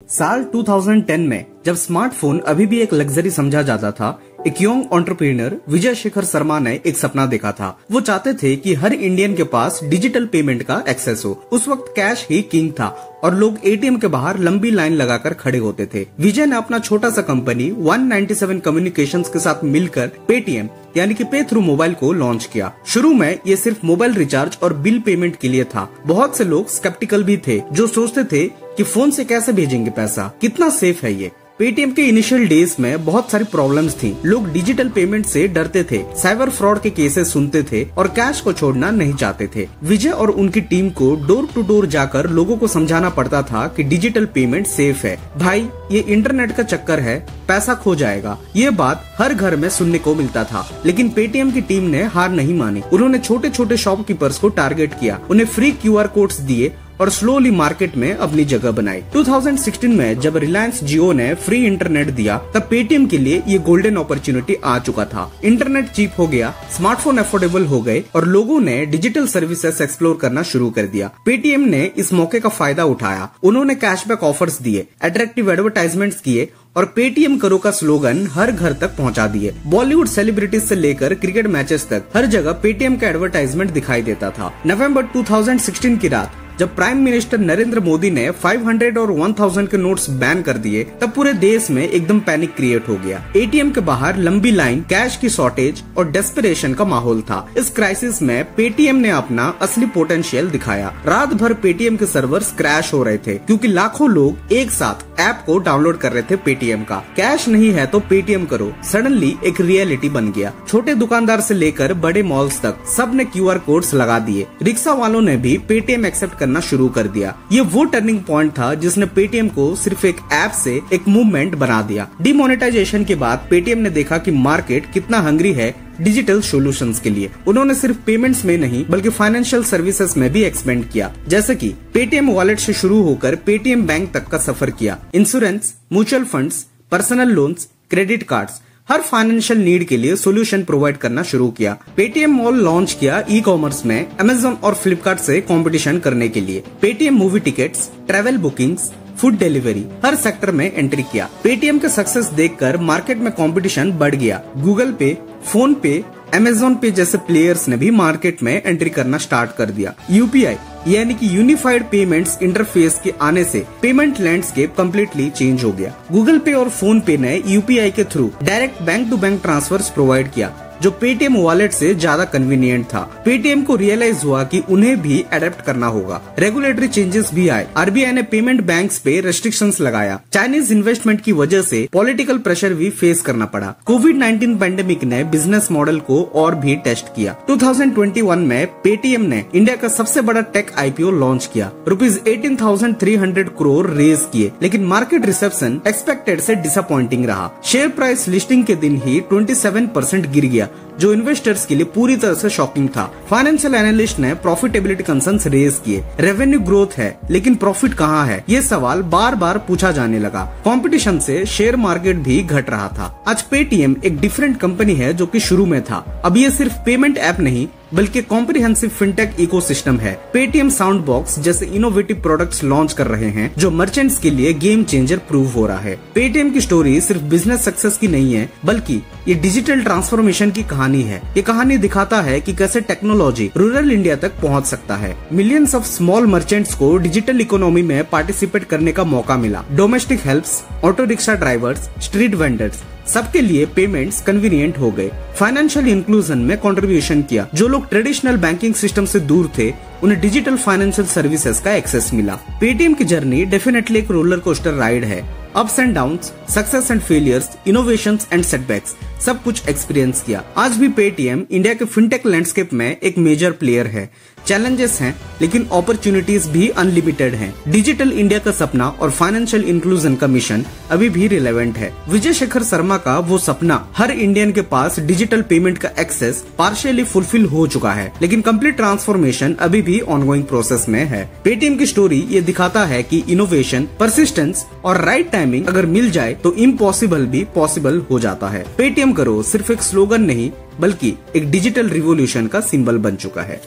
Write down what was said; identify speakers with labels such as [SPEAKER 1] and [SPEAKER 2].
[SPEAKER 1] साल 2010 में जब स्मार्टफोन अभी भी एक लग्जरी समझा जाता था, एक यंग एंटरप्रेन्योर विजय शेखर शर्मा ने एक सपना देखा था। वो चाहते थे कि हर इंडियन के पास डिजिटल पेमेंट का एक्सेस हो। उस वक्त कैश ही किंग था और लोग एटीएम के बाहर लंबी लाइन लगाकर खड़े होते थे। विजय ने अपना छोटा सा कंपनी 197 कम्युनिकेशंस के साथ मिलकर पेटीएम यानी कि पे थ्रू मोबाइल को लॉन्च किया। शुरू में ये सिर्फ मोबाइल रिचार्ज और बिल पेमेंट के लिए था। बहुत से लोग स्केप्टिकल भी थे जो सोचते थे कि फोन से कैसे भेजेंगे पैसा, कितना सेफ है ये। पेटीएम के इनिशियल डेज में बहुत सारी प्रॉब्लम्स थी। लोग डिजिटल पेमेंट से डरते थे, साइबर फ्रॉड के केसेस सुनते थे और कैश को छोड़ना नहीं चाहते थे। विजय और उनकी टीम को डोर टू डोर जाकर लोगों को समझाना पड़ता था कि डिजिटल पेमेंट सेफ है। भाई, ये इंटरनेट का चक्कर है, पैसा खो जाएगा। ये बात हर घर में सुनने को मिलता था, लेकिन पेटीएम की टीम ने हार नहीं मानी। उन्होंने छोटे छोटे शॉपकीपर्स को टारगेट किया, उन्हें फ्री क्यूआर कोड्स दिए और स्लोली मार्केट में अपनी जगह बनाई। 2016 में जब रिलायंस जियो ने फ्री इंटरनेट दिया, तब पेटीएम के लिए ये गोल्डन अपॉर्चुनिटी आ चुका था। इंटरनेट चीप हो गया, स्मार्टफोन अफोर्डेबल हो गए और लोगों ने डिजिटल सर्विसेज एक्सप्लोर करना शुरू कर दिया। पेटीएम ने इस मौके का फायदा उठाया। उन्होंने कैशबैक ऑफर्स दिए, अट्रैक्टिव एडवर्टाइजमेंट्स किए और पेटीएम करो का स्लोगन हर घर तक पहुंचा दिए। बॉलीवुड सेलिब्रिटीज से लेकर क्रिकेट मैचेस तक हर जगह पेटीएम का एडवर्टाइजमेंट दिखाई देता था। नवंबर 2016 की रात जब प्राइम मिनिस्टर नरेंद्र मोदी ने 500 और 1000 के नोट्स बैन कर दिए, तब पूरे देश में एकदम पैनिक क्रिएट हो गया। एटीएम के बाहर लंबी लाइन, कैश की शॉर्टेज और डेस्परेशन का माहौल था। इस क्राइसिस में पेटीएम ने अपना असली पोटेंशियल दिखाया। रात भर पेटीएम के सर्वर्स क्रैश हो रहे थे क्योंकि लाखों लोग एक साथ ऐप को डाउनलोड कर रहे थे पेटीएम का। कैश नहीं है तो पेटीएम करो सडनली एक रियलिटी बन गया। छोटे दुकानदार से लेकर बड़े मॉल्स तक सब ने क्यूआर कोड्स लगा दिए। रिक्शा वालों ने भी पेटीएम एक्सेप्ट करना शुरू कर दिया। ये वो टर्निंग पॉइंट था जिसने पेटीएम को सिर्फ एक ऐप से एक मूवमेंट बना दिया। डिमोनेटाइजेशन के बाद पेटीएम ने देखा कि मार्केट कितना हंग्री है डिजिटल सॉल्यूशंस के लिए। उन्होंने सिर्फ पेमेंट्स में नहीं बल्कि फाइनेंशियल सर्विसेज में भी एक्सपेंड किया, जैसे कि पेटीएम वॉलेट से शुरू होकर पेटीएम बैंक तक का सफर किया। Insurance, mutual funds, personal loans, credit cards, हर फाइनेंशियल नीड के लिए सोल्यूशन प्रोवाइड करना शुरू किया। पेटीएम मॉल लॉन्च किया ई कॉमर्स में अमेजोन और फ्लिपकार्ट से कंपटीशन करने के लिए। Paytm movie tickets, travel bookings, food delivery, हर सेक्टर में एंट्री किया। पेटीएम के सक्सेस देखकर मार्केट में कंपटीशन बढ़ गया। गूगल पे, फोन पे, अमेजोन पे जैसे प्लेयर्स ने भी मार्केट में एंट्री करना स्टार्ट कर दिया। यूपीआई यानी कि यूनिफाइड पेमेंट्स इंटरफेस के आने से पेमेंट लैंडस्केप कम्प्लीटली चेंज हो गया। गूगल पे और फोन पे ने यूपीआई के through direct bank to bank transfers provide किया, जो पेटीएम वॉलेट से ज्यादा कन्वीनियंट था। पेटीएम को रियलाइज हुआ कि उन्हें भी अडेप्ट करना होगा। रेगुलेटरी चेंजेस भी आए। आरबीआई ने पेमेंट बैंक्स पे रेस्ट्रिक्शंस लगाया। चाइनीज इन्वेस्टमेंट की वजह से पॉलिटिकल प्रेशर भी फेस करना पड़ा। कोविड-19 पैंडेमिक ने बिजनेस मॉडल को और भी टेस्ट किया। 2021 में पेटीएम ने इंडिया का सबसे बड़ा टेक आईपीओ लॉन्च किया। ₹18,300 करोड़ रेज किए, लेकिन मार्केट रिसेप्शन एक्सपेक्टेड से डिसअपॉइंटिंग रहा। शेयर प्राइस लिस्टिंग के दिन ही 27% गिर गया, जो इन्वेस्टर्स के लिए पूरी तरह से शॉकिंग था। फाइनेंशियल एनालिस्ट ने प्रॉफिटेबिलिटी कंसर्न्स रेज किए। रेवेन्यू ग्रोथ है लेकिन प्रॉफिट कहाँ है, ये सवाल बार बार पूछा जाने लगा। कंपटीशन से शेयर मार्केट भी घट रहा था। आज पेटीएम एक डिफरेंट कंपनी है जो कि शुरू में था। अब ये सिर्फ पेमेंट ऐप नहीं बल्कि कॉम्प्रिहेंसिव फिनटेक इकोसिस्टम है। पेटीएम साउंड बॉक्स जैसे इनोवेटिव प्रोडक्ट्स लॉन्च कर रहे हैं जो मर्चेंट्स के लिए गेम चेंजर प्रूव हो रहा है। पेटीएम की स्टोरी सिर्फ बिजनेस सक्सेस की नहीं है बल्कि ये डिजिटल ट्रांसफॉर्मेशन की कहानी है। ये कहानी दिखाता है कि कैसे टेक्नोलॉजी रूरल इंडिया तक पहुंच सकता है। मिलियंस ऑफ स्मॉल मर्चेंट्स को डिजिटल इकोनॉमी में पार्टिसिपेट करने का मौका मिला। Domestic helps, auto rickshaw drivers, street vendors, सबके लिए पेमेंट्स कन्वीनियंट हो गए। फाइनेंशियल इंक्लूजन में कंट्रीब्यूशन किया। जो लोग ट्रेडिशनल बैंकिंग सिस्टम से दूर थे उन्हें डिजिटल फाइनेंशियल सर्विसेज का एक्सेस मिला। पेटीएम की जर्नी डेफिनेटली एक रोलर कोस्टर राइड है। Ups and downs, success and failures, innovations and setbacks, सब कुछ एक्सपीरियंस किया। आज भी Paytm India K fintech landscape में एक मेजर प्लेयर है। चैलेंजेस हैं लेकिन अपॉर्चुनिटीज भी अनलिमिटेड हैं। डिजिटल इंडिया का सपना और फाइनेंशियल इंक्लूजन का मिशन अभी भी रिलेवेंट है। विजय शेखर शर्मा का वो सपना हर इंडियन के पास डिजिटल पेमेंट का एक्सेस पार्शियली फुलफिल हो चुका है, लेकिन कंप्लीट ट्रांसफॉर्मेशन अभी भी ऑनगोइंग प्रोसेस में है। पेटीएम की स्टोरी ये दिखाता है कि इनोवेशन, परसिस्टेंस और राइट टाइमिंग अगर मिल जाए तो इम्पॉसिबल भी पॉसिबल हो जाता है। पेटीएम करो सिर्फ एक स्लोगन नहीं बल्कि एक डिजिटल रिवॉल्यूशन का सिंबल बन चुका है।